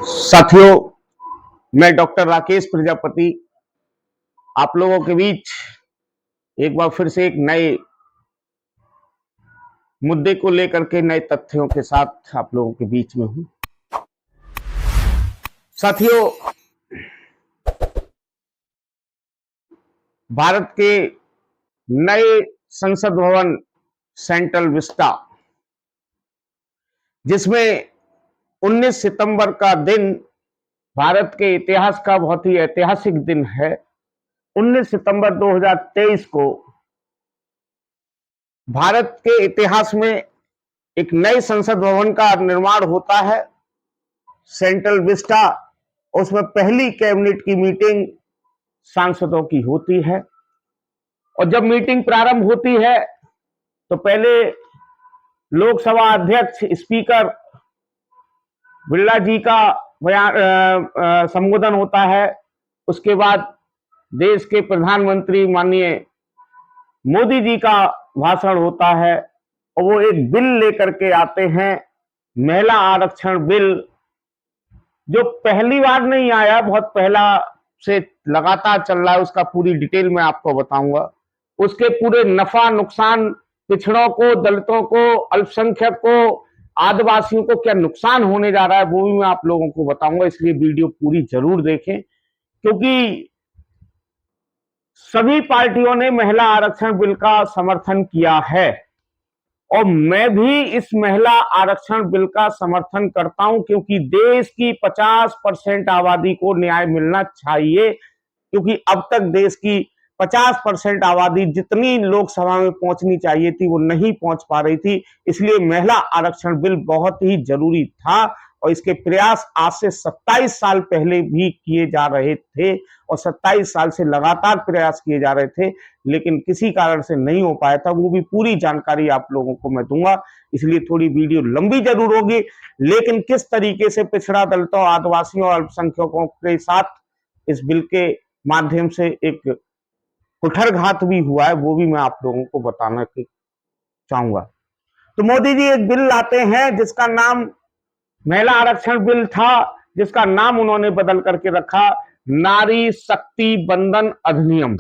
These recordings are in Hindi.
साथियों, मैं डॉक्टर राकेश प्रजापति आप लोगों के बीच एक बार फिर से एक नए मुद्दे को लेकर के नए तथ्यों के साथ आप लोगों के बीच में हूं। साथियों, भारत के नए संसद भवन सेंट्रल विस्टा, जिसमें 19 सितंबर का दिन भारत के इतिहास का बहुत ही ऐतिहासिक दिन है। 19 सितंबर 2023 को भारत के इतिहास में एक नए संसद भवन का निर्माण होता है, सेंट्रल विस्टा। उसमें पहली कैबिनेट की मीटिंग सांसदों की होती है और जब मीटिंग प्रारंभ होती है तो पहले लोकसभा अध्यक्ष स्पीकर बिरला जी का संबोधन होता है। उसके बाद देश के प्रधानमंत्री माननीय मोदी जी का भाषण होता है और वो एक बिल लेकर के आते हैं, महिला आरक्षण बिल, जो पहली बार नहीं आया, बहुत पहला से लगातार चल रहा है। उसका पूरी डिटेल मैं आपको बताऊंगा। उसके पूरे नफा नुकसान, पिछड़ों को, दलितों को, अल्पसंख्यक को, आदिवासियों को क्या नुकसान होने जा रहा है, वो भी मैं आप लोगों को बताऊंगा। इसलिए वीडियो पूरी जरूर देखें, क्योंकि सभी पार्टियों ने महिला आरक्षण बिल का समर्थन किया है और मैं भी इस महिला आरक्षण बिल का समर्थन करता हूं, क्योंकि देश की 50% आबादी को न्याय मिलना चाहिए। क्योंकि अब तक देश की 50% आबादी जितनी लोकसभा में पहुंचनी चाहिए थी वो नहीं पहुंच पा रही थी। इसलिए महिला आरक्षण बिल बहुत ही जरूरी था और इसके प्रयास आज से 27 साल पहले भी किए जा रहे थे और 27 साल से लगातार प्रयास किए जा रहे थे, लेकिन किसी कारण से नहीं हो पाया था। वो भी पूरी जानकारी आप लोगों को मैं दूंगा, इसलिए थोड़ी वीडियो लंबी जरूर होगी, लेकिन किस तरीके से पिछड़ा दलितों, आदिवासियों और अल्पसंख्यकों के साथ इस बिल के माध्यम से एक कुठारघात भी हुआ है, वो भी मैं आप लोगों को बताना चाहूंगा। तो मोदी जी एक बिल लाते हैं जिसका नाम महिला आरक्षण बिल था, जिसका नाम उन्होंने बदल करके रखा नारी शक्ति बंधन अधिनियम।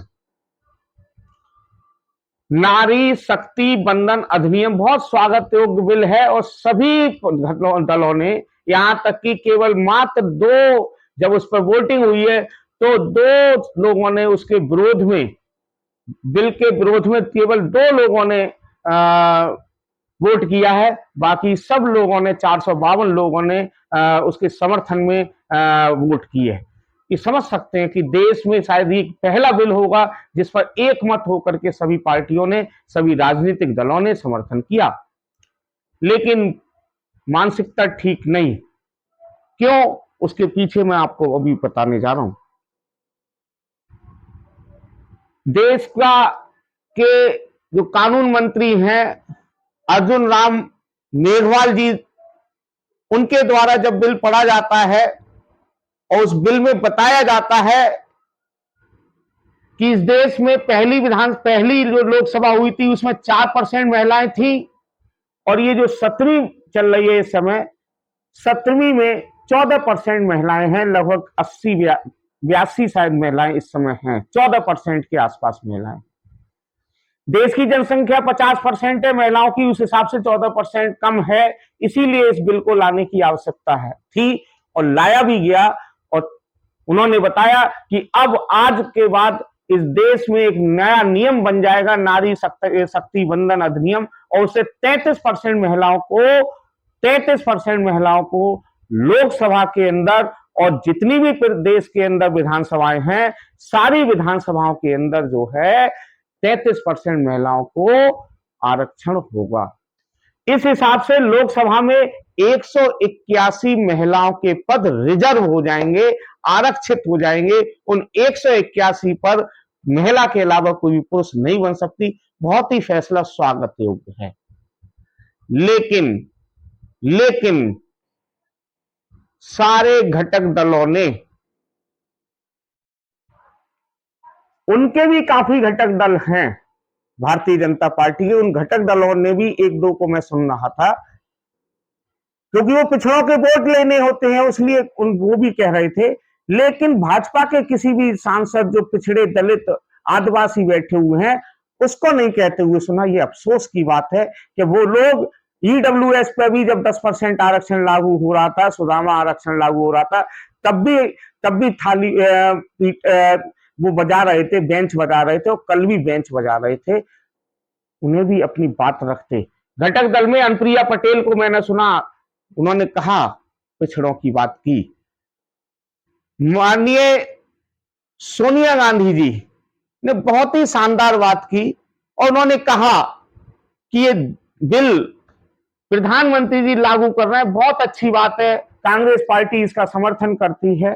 नारी शक्ति बंधन अधिनियम बहुत स्वागत योग्य बिल है और सभी दलों ने, यहां तक कि केवल मात्र 2, जब उस पर वोटिंग हुई है तो 2 लोगों ने उसके विरोध में, बिल के विरोध में केवल 2 लोगों ने वोट किया है। बाकी सब लोगों ने, 452 लोगों ने उसके समर्थन में वोट किए है। ये समझ सकते हैं कि देश में शायद ये पहला बिल होगा जिस पर एक मत होकर के सभी पार्टियों ने, सभी राजनीतिक दलों ने समर्थन किया। लेकिन मानसिकता ठीक नहीं। क्यों? उसके पीछे मैं आपको अभी बताने जा रहा हूं। देश के जो कानून मंत्री हैं अर्जुन राम मेघवाल जी, उनके द्वारा जब बिल पढ़ा जाता है और उस बिल में बताया जाता है कि इस देश में पहली जो लोकसभा हुई थी उसमें 4% महिलाएं थी और ये जो 7वीं चल रही है इस समय, 7वीं में 14% महिलाएं हैं। लगभग 82 शायद महिलाएं इस समय हैं, 14% के आसपास महिलाएं। देश की जनसंख्या 50% है, महिलाओं की उस हिसाब से 14% कम है। इसीलिए इस बिल को लाने की आवश्यकता थी और लाया भी गया। और उन्होंने बताया कि अब आज के बाद इस देश में एक नया नियम बन जाएगा, नारी शक्ति बंधन अधिनियम, और उससे 33% महिलाओं को लोकसभा के अंदर और जितनी भी देश के अंदर विधानसभाएं हैं, सारी विधानसभाओं के अंदर जो है 33% महिलाओं को आरक्षण होगा। इस हिसाब से लोकसभा में 181 महिलाओं के पद रिजर्व हो जाएंगे, आरक्षित हो जाएंगे। उन 181 पर महिला के अलावा कोई भी पुरुष नहीं बन सकती। बहुत ही फैसला स्वागत योग्य है। लेकिन सारे घटक दलों ने, उनके भी काफी घटक दल हैं भारतीय जनता पार्टी के, उन घटक दलों ने भी, 1-2 को मैं सुन रहा था, क्योंकि वो पिछड़ों के वोट लेने होते हैं, इसलिए वो भी कह रहे थे। लेकिन भाजपा के किसी भी सांसद जो पिछड़े, दलित, आदिवासी बैठे हुए हैं, उसको नहीं कहते हुए सुना। ये अफसोस की बात है कि वो लोग ईडब्ल्यूएस पे भी जब 10% आरक्षण लागू हो रहा था, सुदामा आरक्षण लागू हो रहा था, तब भी थाली वो बजा रहे थे, बेंच बजा रहे थे, और कल भी बेंच बजा रहे थे। उन्हें भी अपनी बात रखते। घटक दल में अनुप्रिया पटेल को मैंने सुना, उन्होंने कहा, पिछड़ों की बात की। माननीय सोनिया गांधी जी ने बहुत ही शानदार बात की, और उन्होंने कहा कि ये बिल प्रधानमंत्री जी लागू कर रहे हैं, बहुत अच्छी बात है, कांग्रेस पार्टी इसका समर्थन करती है।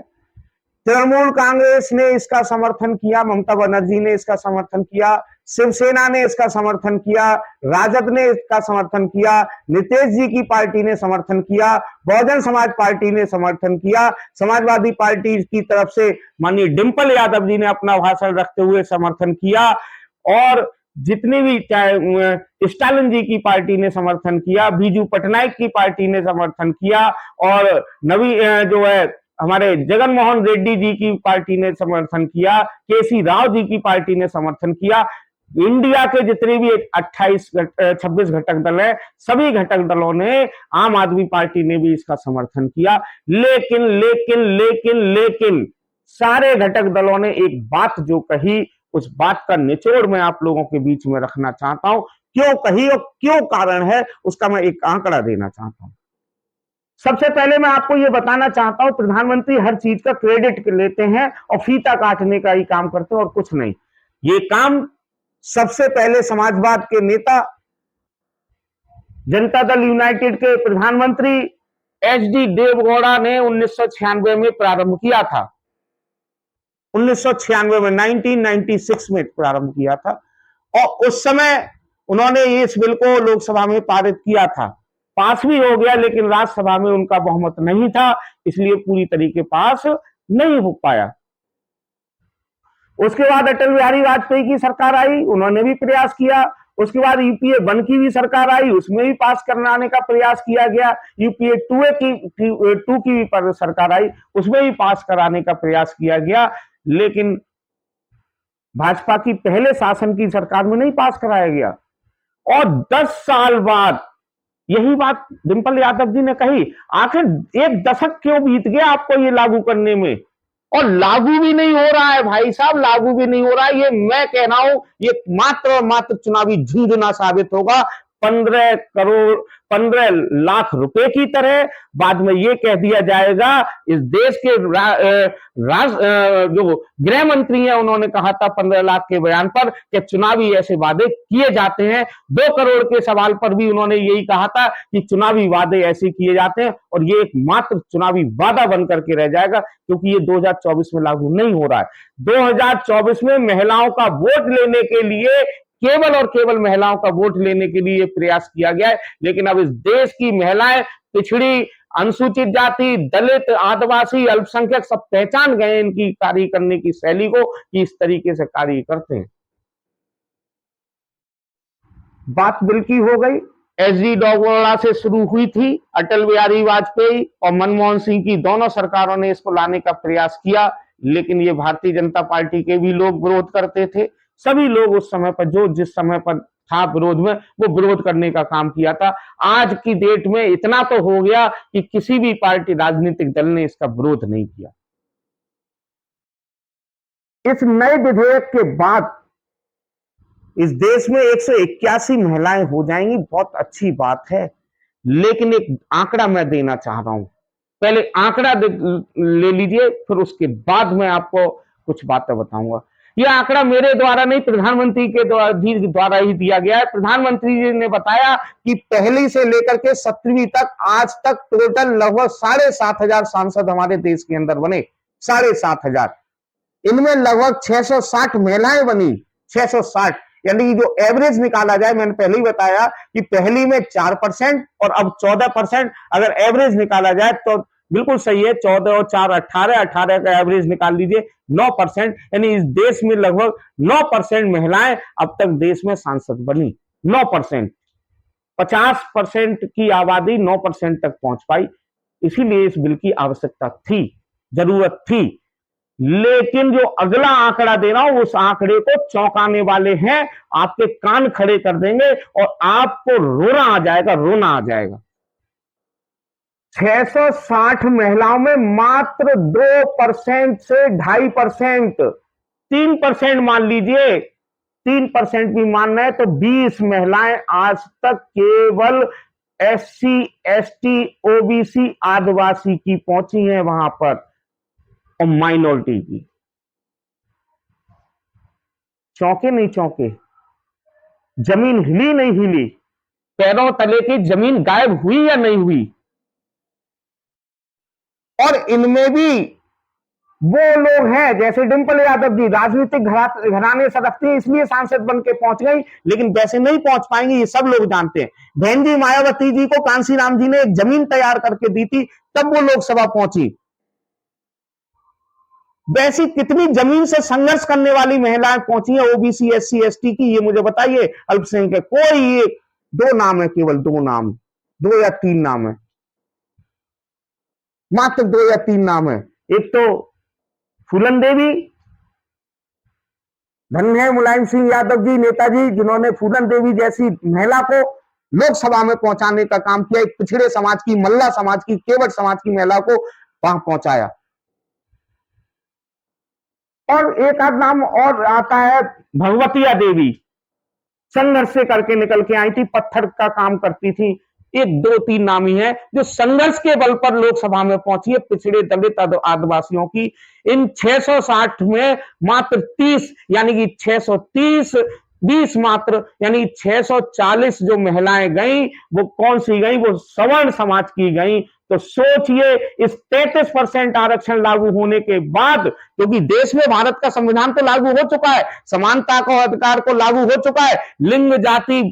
तृणमूल कांग्रेस ने इसका समर्थन किया, ममता बनर्जी ने इसका समर्थन किया, शिवसेना ने इसका समर्थन किया, राजद ने इसका समर्थन किया, नीतीश जी की पार्टी ने समर्थन किया, बहुजन समाज पार्टी ने समर्थन किया, समाजवादी पार्टी की तरफ से माननीय डिंपल यादव जी ने अपना भाषण रखते हुए समर्थन किया, और जितनी भी, चाहे स्टालिन जी की पार्टी ने समर्थन किया, बीजू पटनायक की पार्टी ने समर्थन किया, और नवी जो है हमारे जगन मोहन रेड्डी जी की पार्टी ने समर्थन किया, केसी राव जी की पार्टी ने समर्थन किया। इंडिया के जितने भी 26 घटक दल है, सभी घटक दलों ने, आम आदमी पार्टी ने भी इसका समर्थन किया। लेकिन लेकिन लेकिन लेकिन सारे घटक दलों ने एक बात जो कही, उस बात का निचोड़ मैं आप लोगों के बीच में रखना चाहता हूं। क्यों कही और क्यों कारण है, उसका मैं एक आंकड़ा देना चाहता हूं। सबसे पहले मैं आपको यह बताना चाहता हूं, प्रधानमंत्री हर चीज का क्रेडिट लेते हैं और फीता काटने का ही काम करते हैं और कुछ नहीं। ये काम सबसे पहले समाजवाद के नेता, जनता दल यूनाइटेड के प्रधानमंत्री एचडी देवगौड़ा ने 1996 में प्रारंभ किया था। 1996 में, 1996 में प्रारंभ किया था, और उस समय उन्होंने इस बिल को लोकसभा में पारित किया था। पास भी हो गया, लेकिन राज्यसभा में उनका बहुमत नहीं था, इसलिए पूरी तरीके पास नहीं हो पाया। उसके बाद अटल बिहारी वाजपेयी की सरकार आई, उन्होंने भी प्रयास किया। उसके बाद यूपीए 1 की भी सरकार आई, उसमें भी पास कराने का प्रयास किया गया। यूपीए 2 की भी सरकार आई, उसमें भी पास कराने का प्रयास किया गया, लेकिन भाजपा की पहले शासन की सरकार में नहीं पास कराया गया। और 10 साल बाद यही बात डिंपल यादव जी ने कही, आखिर 1 दशक क्यों बीत गया आपको ये लागू करने में, और लागू भी नहीं हो रहा है भाई साहब, लागू भी नहीं हो रहा है। ये मैं कह रहा हूं, ये मात्र और मात्र चुनावी झूठना साबित होगा। 15 लाख रुपए की तरह बाद में ये कह दिया जाएगा। इस देश के जो गृह मंत्री हैं, उन्होंने कहा था 15 लाख के बयान पर कि चुनावी ऐसे वादे किए जाते हैं। 2 करोड़ के सवाल पर भी उन्होंने यही कहा था कि चुनावी वादे ऐसे किए जाते हैं, और ये एक मात्र चुनावी वादा बन करके रह जाएगा, क्योंकि ये 2024 में लागू नहीं हो रहा है। 2024 में महिलाओं का वोट लेने के लिए, केवल और केवल महिलाओं का वोट लेने के लिए प्रयास किया गया है। लेकिन अब इस देश की महिलाएं, पिछड़ी, अनुसूचित जाति, दलित, आदिवासी, अल्पसंख्यक सब पहचान गए इनकी कार्य करने की शैली को, कि इस तरीके से कार्य करते हैं। बात बिल की हो गई, एचडी देवगौड़ा से शुरू हुई थी, अटल बिहारी वाजपेयी और मनमोहन सिंह की दोनों सरकारों ने इसको लाने का प्रयास किया, लेकिन ये भारतीय जनता पार्टी के भी लोग विरोध करते थे। सभी लोग उस समय पर, जो जिस समय पर था विरोध में, वो विरोध करने का काम किया था। आज की डेट में इतना तो हो गया कि किसी भी पार्टी, राजनीतिक दल ने इसका विरोध नहीं किया। इस नए विधेयक के बाद इस देश में 181 महिलाएं हो जाएंगी, बहुत अच्छी बात है। लेकिन एक आंकड़ा मैं देना चाह रहा हूं, पहले आंकड़ा ले लीजिए, फिर उसके बाद मैं आपको कुछ बातें बताऊंगा। यह आंकड़ा मेरे द्वारा नहीं, प्रधानमंत्री के द्वारा ही दिया गया है। प्रधानमंत्री जी ने बताया कि पहली से लेकर के 7वीं तक, आज तक टोटल लगभग 7,500 सांसद हमारे देश के अंदर बने, 7,500। इनमें लगभग 660 महिलाएं बनी, 660। यानी जो एवरेज निकाला जाए, मैंने पहले ही बताया कि पहली में 4% और अब 14%, अगर एवरेज निकाला जाए तो बिल्कुल सही है। 14 और 4 18, 18 का एवरेज निकाल लीजिए, 9%। यानी इस देश में लगभग 9% महिलाएं अब तक देश में सांसद बनी, 9%। 50% की आबादी 9% तक पहुंच पाई। इसीलिए इस बिल की आवश्यकता थी, जरूरत थी। लेकिन जो अगला आंकड़ा दे रहा हूं, उस आंकड़े को चौंकाने वाले हैं, आपके कान खड़े कर देंगे और आपको रोना आ जाएगा, रोना आ जाएगा। 660 महिलाओं में मात्र 2% से 2.5%, 3% मान लीजिए, 3% भी मानना है तो 20 महिलाएं आज तक केवल SC, ST, OBC, आदिवासी की पहुंची हैं वहां पर, और माइनॉरिटी की। चौंके नहीं चौंके? जमीन हिली नहीं हिली? पैरों तले की जमीन गायब हुई या नहीं हुई? और इनमें भी वो लोग हैं जैसे डिंपल यादव जी, राजनीतिक घराने से रखती हैं इसलिए सांसद बन के पहुंच गई, लेकिन वैसे नहीं पहुंच पाएंगे, ये सब लोग जानते हैं। बहन जी मायावती जी को कांसीराम जी ने एक जमीन तैयार करके दी थी, तब वो लोकसभा पहुंची। वैसी कितनी जमीन से संघर्ष करने वाली महिलाएं पहुंची हैं OBC, SC, ST की, ये मुझे बताइए। अल्पसंख्यक कोई एक दो नाम है, केवल दो नाम, 2 या 3 नाम है, मात्र 2 या 3 नाम है। एक तो फूलन देवी, धन्य है मुलायम सिंह यादव जी, नेताजी, जिन्होंने फूलन देवी जैसी महिला को लोकसभा में पहुंचाने का काम किया, एक पिछड़े समाज की, मल्ला समाज की, केवट समाज की महिला को वहां पहुंचाया। और एक आध नाम और आता है, भगवतिया देवी, संघर्ष से करके निकल के आई थी, पत्थर का काम करती थी। एक 2-3 नाम ही है जो संघर्ष के बल पर लोकसभा में पहुंची है, पिछड़े दलित आदिवासियों की। इन 660 में मात्र 30 यानी कि 630, 20 मात्र यानी 640 जो महिलाएं गई, वो कौन सी गई? वो सवर्ण समाज की गई। तो सोचिए, इस 33% आरक्षण लागू होने के बाद, क्योंकि देश में भारत का संविधान तो लागू हो चुका है, समानता का अधिकार को लागू हो चुका है, लिंग, जाति,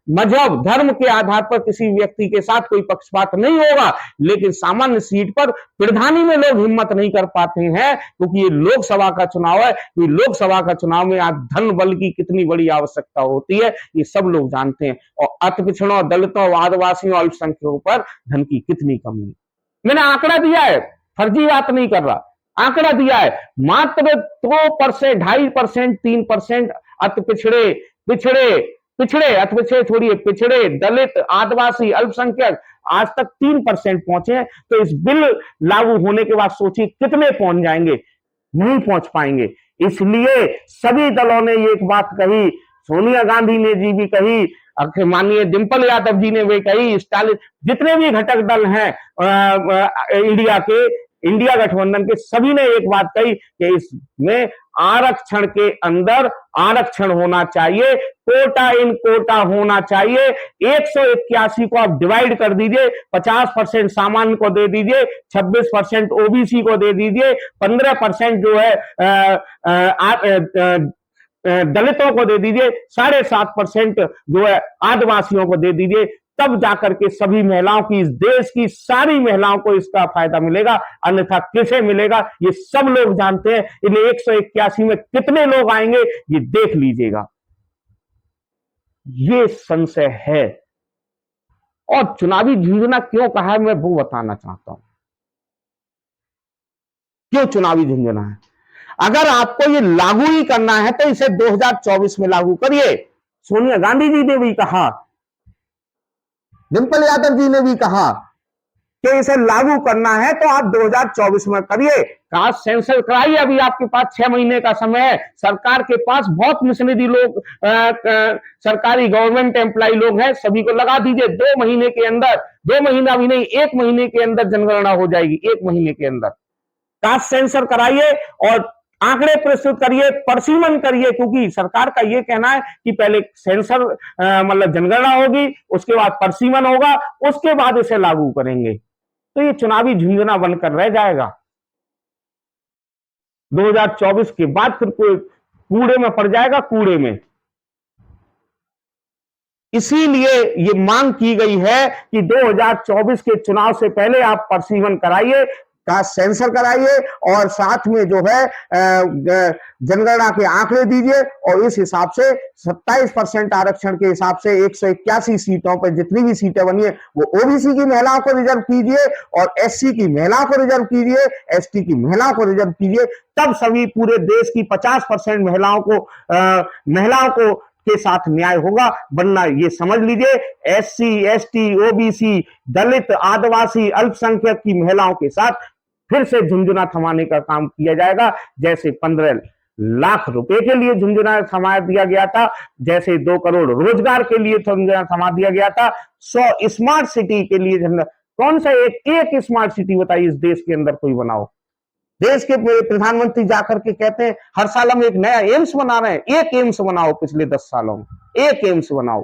मजहब, धर्म के आधार पर किसी व्यक्ति के साथ कोई पक्षपात नहीं होगा, लेकिन सामान्य सीट पर प्रधानी में लोग हिम्मत नहीं कर पाते हैं, क्योंकि ये लोकसभा का चुनाव है। ये लोकसभा का चुनाव में आज धन बल की कितनी बड़ी आवश्यकता होती है, ये सब लोग जानते हैं, और अति पिछड़ों, दलितों, आदिवासियों, अल्पसंख्यकों पर धन की कितनी कमी है। मैंने आंकड़ा दिया है, फर्जी बात नहीं कर रहा, आंकड़ा दिया है, मात्र 2%, 2.5%, 3% अति पिछड़े, अति पिछड़े छोड़िए, पिछड़े, दलित, आदिवासी, अल्पसंख्यक आज तक 3% पहुंचे हैं। तो इस बिल लागू होने के बाद सोचिए कितने पहुंच जाएंगे? नहीं पहुंच पाएंगे। इसलिए सभी दलों ने एक बात कही, सोनिया गांधी ने जी भी कही, माननीय डिंपल यादव जी ने भी कही, स्टालिन, जितने भी घटक दल हैं इंडिया के, इंडिया गठबंधन के, सभी ने एक बात कही कि इसमें आरक्षण के अंदर आरक्षण होना चाहिए, कोटा इन कोटा होना चाहिए। 181 को आप डिवाइड कर दीजिए, 50% सामान्य को दे दीजिए, 26% OBC को दे दीजिए, 15% जो है दलितों को दे दीजिए, 7.5% जो है आदिवासियों को दे दीजिए, तब जाकर के सभी महिलाओं की, इस देश की सारी महिलाओं को इसका फायदा मिलेगा। अन्यथा किसे मिलेगा? ये सब लोग जानते हैं। इन 181 में कितने लोग आएंगे ये देख लीजिएगा, ये संशय है। और चुनावी झुंझुना क्यों कहा है, मैं वो बताना चाहता हूं, क्यों चुनावी झुंझुना है। अगर आपको ये लागू ही करना है तो इसे 2024 में लागू करिए। सोनिया गांधी जी ने भी कहा, डिंपल यादव जी ने भी कहा कि इसे लागू करना है तो आप 2024 में करिए। कास्ट सेंसर कराइए, अभी आपके पास 6 महीने का समय है। सरकार के पास बहुत मिशनरी लोग, सरकारी गवर्नमेंट एम्प्लॉय लोग हैं, सभी को लगा दीजिए। 2 महीने के अंदर, 2 महीना भी नहीं, 1 महीने के अंदर जनगणना हो जाएगी। 1 महीने के अंदर कास्ट सेंसर कराइए और आंकड़े प्रस्तुत करिए, परसीमन करिए, क्योंकि सरकार का यह कहना है कि पहले सेंसर मतलब जनगणना होगी, उसके बाद परसीमन होगा, उसके बाद इसे लागू करेंगे। तो ये चुनावी झुंझुना बनकर रह जाएगा। 2024 के बाद फिर कोई कूड़े में पड़ जाएगा, कूड़े में। इसीलिए ये मांग की गई है कि 2024 के चुनाव से पहले आप परसीमन कराइए, का सेंसर कराइए और साथ में जो है जनगणना के आंकड़े दीजिए और इस हिसाब से 27% आरक्षण के हिसाब से 181 सीटों पर जितनी भी सीटें बनी है वो ओबीसी की महिलाओं को रिजर्व कीजिए और एससी की महिलाओं को रिजर्व कीजिए, एसटी की महिलाओं को रिजर्व कीजिए। तब सभी पूरे देश की 50% महिलाओं को के साथ न्याय होगा। वरना ये समझ लीजिए एससी, एसटी, ओबीसी, दलित, आदिवासी, अल्पसंख्यक की महिलाओं के साथ फिर से झुंझुना थमाने का काम किया जाएगा। जैसे 15 लाख रुपए के लिए झुंझुना थमा दिया गया था, जैसे 2 करोड़ रोजगार के लिए झुंझुना थमा दिया गया था, 100 स्मार्ट सिटी के लिए कौन सा एक स्मार्ट सिटी बताइए इस देश के अंदर कोई बनाओ। देश के प्रधानमंत्री जाकर के कहते हैं हर साल हम एक नया एम्स बना रहे हैं। एक एम्स बनाओ पिछले 10 सालों में, एक एम्स बनाओ।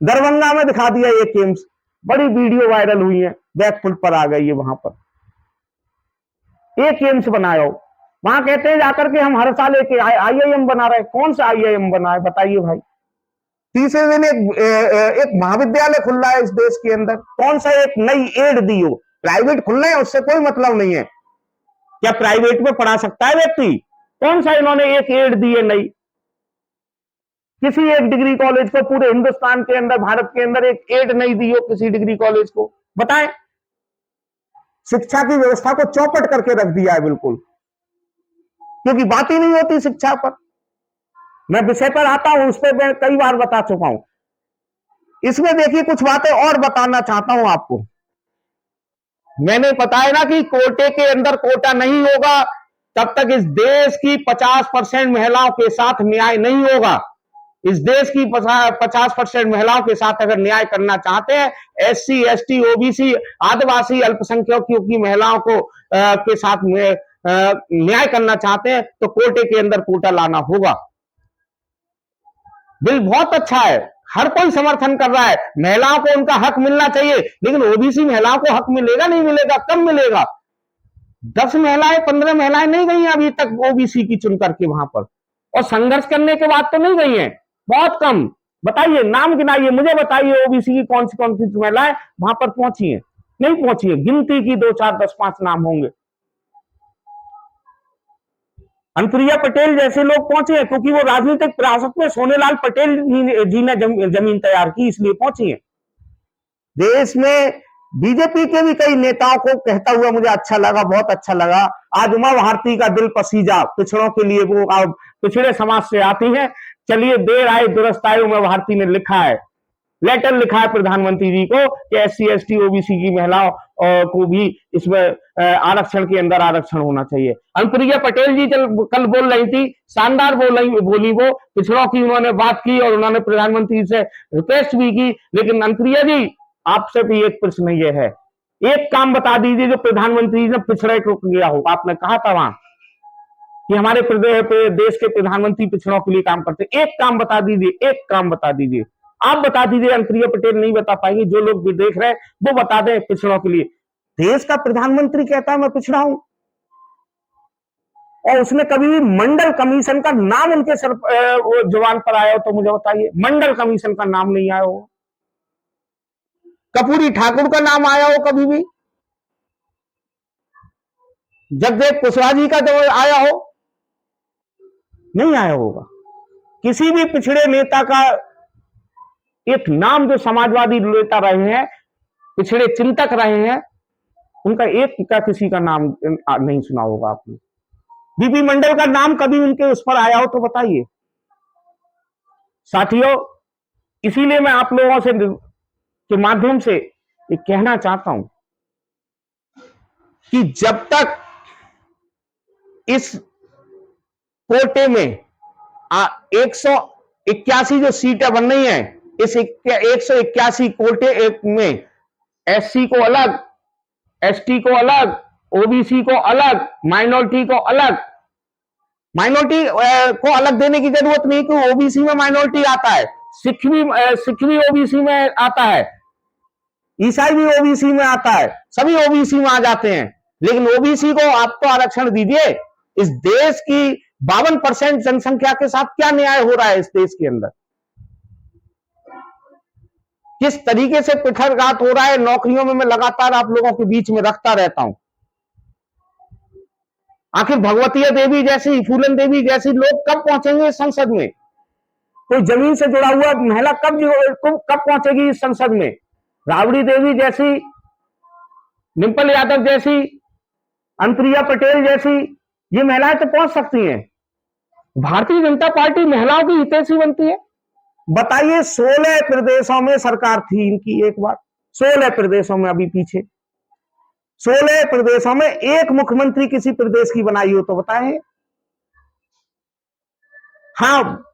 दरभंगा में दिखा दिया एक एम्स, बड़ी वीडियो वायरल हुई है, बैकफुट पर आ गई है वहां पर। एक एम्स बनाओ, वहां कहते हैं जाकर के हम हर साल एक आईआईएम बना रहे हैं। कौन सा आईआईएम बना है बताइए भाई। तीसरे दिन एक महाविद्यालय खुल रहा है इस देश के अंदर, कौन सा एक नई एड दी हो। प्राइवेट खुलना है उससे कोई मतलब नहीं है, क्या प्राइवेट में पढ़ा सकता है व्यक्ति? कौन सा इन्होंने एक एड दी है नई? किसी एक डिग्री कॉलेज को पूरे हिंदुस्तान के अंदर, भारत के अंदर एक एड नहीं दी हो किसी डिग्री कॉलेज को, बताएं। शिक्षा की व्यवस्था को चौपट करके रख दिया है बिल्कुल, क्योंकि बात ही नहीं होती शिक्षा पर। मैं विषय पर आता हूं, उस पर मैं कई बार बता चुका हूं। इसमें देखिए कुछ बातें और बताना चाहता हूं आपको। मैंने बताया ना कि कोटे के अंदर कोटा नहीं होगा तब तक इस देश की 50% महिलाओं के साथ न्याय नहीं होगा। इस देश की 50% महिलाओं के साथ अगर न्याय करना चाहते हैं, एससी, एसटी, ओबीसी, आदिवासी, अल्पसंख्यकों की महिलाओं को के साथ न्याय करना चाहते हैं तो कोटे के अंदर कोटा लाना होगा। बिल बहुत अच्छा है, हर कोई समर्थन कर रहा है, महिलाओं को उनका हक मिलना चाहिए, लेकिन ओबीसी महिलाओं को हक मिलेगा नहीं मिलेगा, कब मिलेगा? 10 महिलाएं 15 महिलाएं नहीं गई अभी तक ओबीसी की चुन करके वहां पर, और संघर्ष करने के बाद तो नहीं गई हैं, बहुत कम। बताइए, नाम गिनाइए, मुझे बताइए ओबीसी की कौन सी महिलाएं वहां पर पहुंची हैं? नहीं पहुंची है, गिनती की 2, 4, 10, 5 नाम होंगे। अनुप्रिया पटेल जैसे लोग पहुंचे हैं क्योंकि वो राजनीतिक विरासत में सोनेलाल पटेल जी ने जमीन तैयार की, इसलिए पहुंची है। देश में बीजेपी के भी कई नेताओं को कहता हुआ मुझे अच्छा लगा, बहुत अच्छा लगा। आज उमा भारती का दिल पसीजा पिछड़ों के लिए, वो पिछड़े समाज से आती है। चलिए, देर आए दुरुस्त आए, उमा भारती ने लिखा है, लेटर लिखा है प्रधानमंत्री जी को कि एससी, एसटी, ओबीसी की महिलाओं को भी इसमें आरक्षण के अंदर आरक्षण होना चाहिए। अनुप्रिया पटेल जी कल बोल रही थी, शानदार बोली वो, पिछड़ों की उन्होंने बात की और उन्होंने प्रधानमंत्री से रिक्वेस्ट भी की। लेकिन अनुप्रिया जी, आपसे भी एक प्रश्न ये है, एक काम बता दीजिए जो प्रधानमंत्री ने पिछड़े को किया हो। आपने कहा था वहां कि हमारे देश के प्रधानमंत्री पिछड़ों के लिए काम करते, एक काम बता दीजिए, एक काम बता दीजिए। आप बता दीजिए, अनुप्रिया पटेल नहीं बता पाएंगे, जो लोग भी देख रहे हैं वो बता दें पिछड़ों के लिए। देश का प्रधानमंत्री कहता है मैं पिछड़ा हूं, और उसने कभी भी मंडल कमीशन का नाम उनके सर जुबान पर आया हो तो मुझे बताइए। मंडल कमीशन का नाम नहीं आया हो, कपूरी ठाकुर का नाम आया हो कभी भी, जगदेव कुशवाहा जी का जब आया हो, नहीं आया होगा। किसी भी पिछड़े नेता का एक नाम जो समाजवादी नेता रहे हैं, पिछड़े चिंतक रहे हैं, उनका एक का किसी का नाम नहीं सुना होगा आपने। बीपी मंडल का नाम कभी उनके उस पर आया हो तो बताइए। साथियों, इसीलिए मैं आप लोगों से के माध्यम से ये कहना चाहता हूं कि जब तक इस कोटे में 181 जो सीटें बन रही हैं, इस 181 कोटे में एससी को अलग, एसटी को अलग, ओबीसी को अलग, माइनॉरिटी को अलग। माइनॉरिटी को अलग देने की जरूरत नहीं, क्योंकि ओबीसी में माइनॉरिटी आता है, सिख भी ओबीसी में आता है, ईसाई भी ओबीसी में आता है, सभी ओबीसी में आ जाते हैं। लेकिन ओबीसी को आप तो आरक्षण दीजिए। इस देश की 52% जनसंख्या के साथ क्या न्याय हो रहा है इस देश के अंदर? किस तरीके से पिछड़घात हो रहा है नौकरियों में, मैं लगातार आप लोगों के बीच में रखता रहता हूं। आखिर भगवती देवी जैसी, फूलन देवी जैसी लोग कब पहुंचेंगे इस संसद में? कोई जमीन से जुड़ा हुआ महिला कब पहुंचेगी इस संसद में? राबड़ी देवी जैसी, डिंपल यादव जैसी, अनुप्रिया पटेल जैसी ये महिलाएं तो पहुंच सकती हैं। भारतीय जनता पार्टी महिलाओं की हितैषी बनती है। बताइए, 16 प्रदेशों में सरकार थी इनकी एक बार, 16 प्रदेशों में, अभी पीछे 16 प्रदेशों में एक मुख्यमंत्री किसी प्रदेश की बनाई हो तो बताएं। हाँ,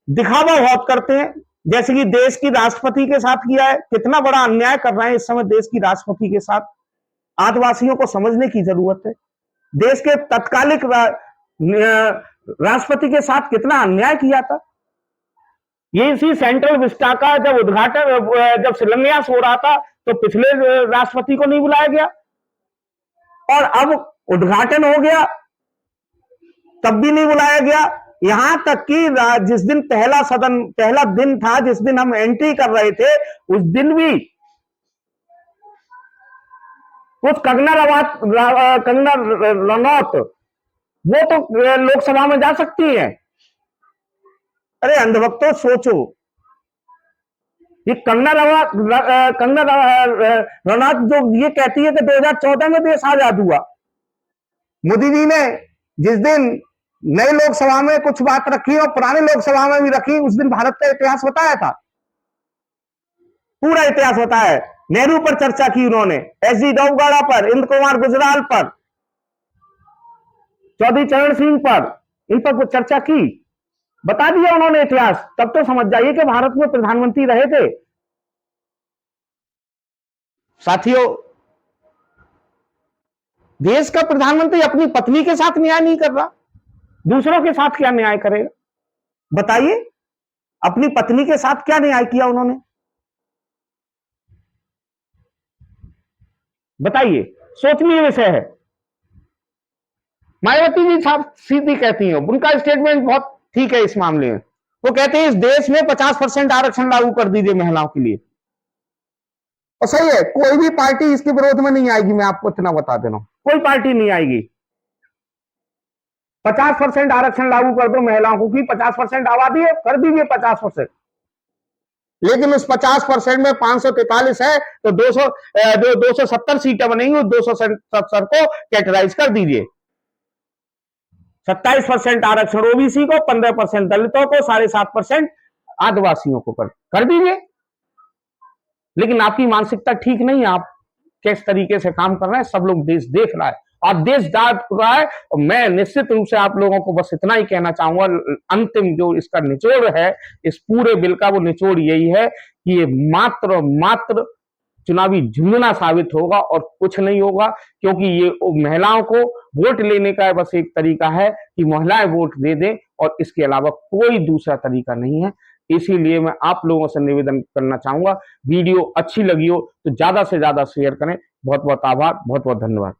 दिखावा बहुत करते हैं, जैसे कि देश की राष्ट्रपति के साथ किया है। कितना बड़ा अन्याय कर रहे हैं इस समय देश की राष्ट्रपति के साथ। आदिवासियों को समझने की जरूरत है। देश के तत्कालिक राष्ट्रपति के साथ कितना अन्याय किया था। ये इसी सेंट्रल विस्टा का जब उद्घाटन, जब शिलान्यास हो रहा था तो पिछले राष्ट्रपति को नहीं बुलाया गया, और अब उद्घाटन हो गया तब भी नहीं बुलाया गया। यहां तक कि जिस दिन पहला दिन था, जिस दिन हम एंट्री कर रहे थे, उस दिन भी कुछ कंगना रनौत वो तो लोकसभा में जा सकती है। अरे अंधभक्तों, सोचो, ये कंगना रनौत जो ये कहती है कि 2014 में देश आजाद हुआ। मोदी जी ने जिस दिन नई लोकसभा में कुछ बात रखी और पुरानी लोकसभा में भी रखी, उस दिन भारत का इतिहास बताया था, पूरा इतिहास बताया। नेहरू पर चर्चा की उन्होंने, एस.डी. देवगौड़ा पर, इंद्र कुमार गुजराल पर, चौधरी चरण सिंह पर, इन पर कुछ चर्चा की, बता दिया उन्होंने इतिहास। तब तो समझ जाइए कि भारत में प्रधानमंत्री रहे थे। साथियों, देश का प्रधानमंत्री अपनी पत्नी के साथ न्याय नहीं कर रहा, दूसरों के साथ क्या न्याय करेगा? बताइए, अपनी पत्नी के साथ क्या न्याय किया उन्होंने? बताइए, सोचनीय विषय है। मायावती जी साफ सीधी कहती हैं, उनका स्टेटमेंट बहुत ठीक है इस मामले में। वो कहते हैं इस देश में 50% आरक्षण लागू कर दीजिए महिलाओं के लिए, और सही है, कोई भी पार्टी इसके विरोध में नहीं आएगी। मैं आपको इतना बता दे रहा हूं, कोई पार्टी नहीं आएगी। 50% आरक्षण लागू कर दो महिलाओं को, की 50% आबादी है, कर दीजिए 50%। लेकिन उस 50% में 543 है तो 270 सीटें बनेंगी, 270 को कैटेगराइज कर दीजिए। 27% आरक्षण ओबीसी को, 15% दलितों को, 7.5% आदिवासियों को कर दीजिए। लेकिन आपकी मानसिकता ठीक नहीं है, आप किस तरीके से काम कर रहे हैं सब लोग देश देख रहा है, आप देश जान रहा है। और मैं निश्चित रूप से आप लोगों को बस इतना ही कहना चाहूंगा, अंतिम जो इसका निचोड़ है इस पूरे बिल का, वो निचोड़ यही है कि ये मात्र चुनावी झुंझुना साबित होगा और कुछ नहीं होगा, क्योंकि ये महिलाओं को वोट लेने का बस एक तरीका है कि महिलाएं वोट दे दें, और इसके अलावा कोई दूसरा तरीका नहीं है। इसीलिए मैं आप लोगों से निवेदन करना चाहूंगा, वीडियो अच्छी लगी हो तो ज्यादा से ज्यादा शेयर करें। बहुत बहुत आभार, बहुत बहुत धन्यवाद।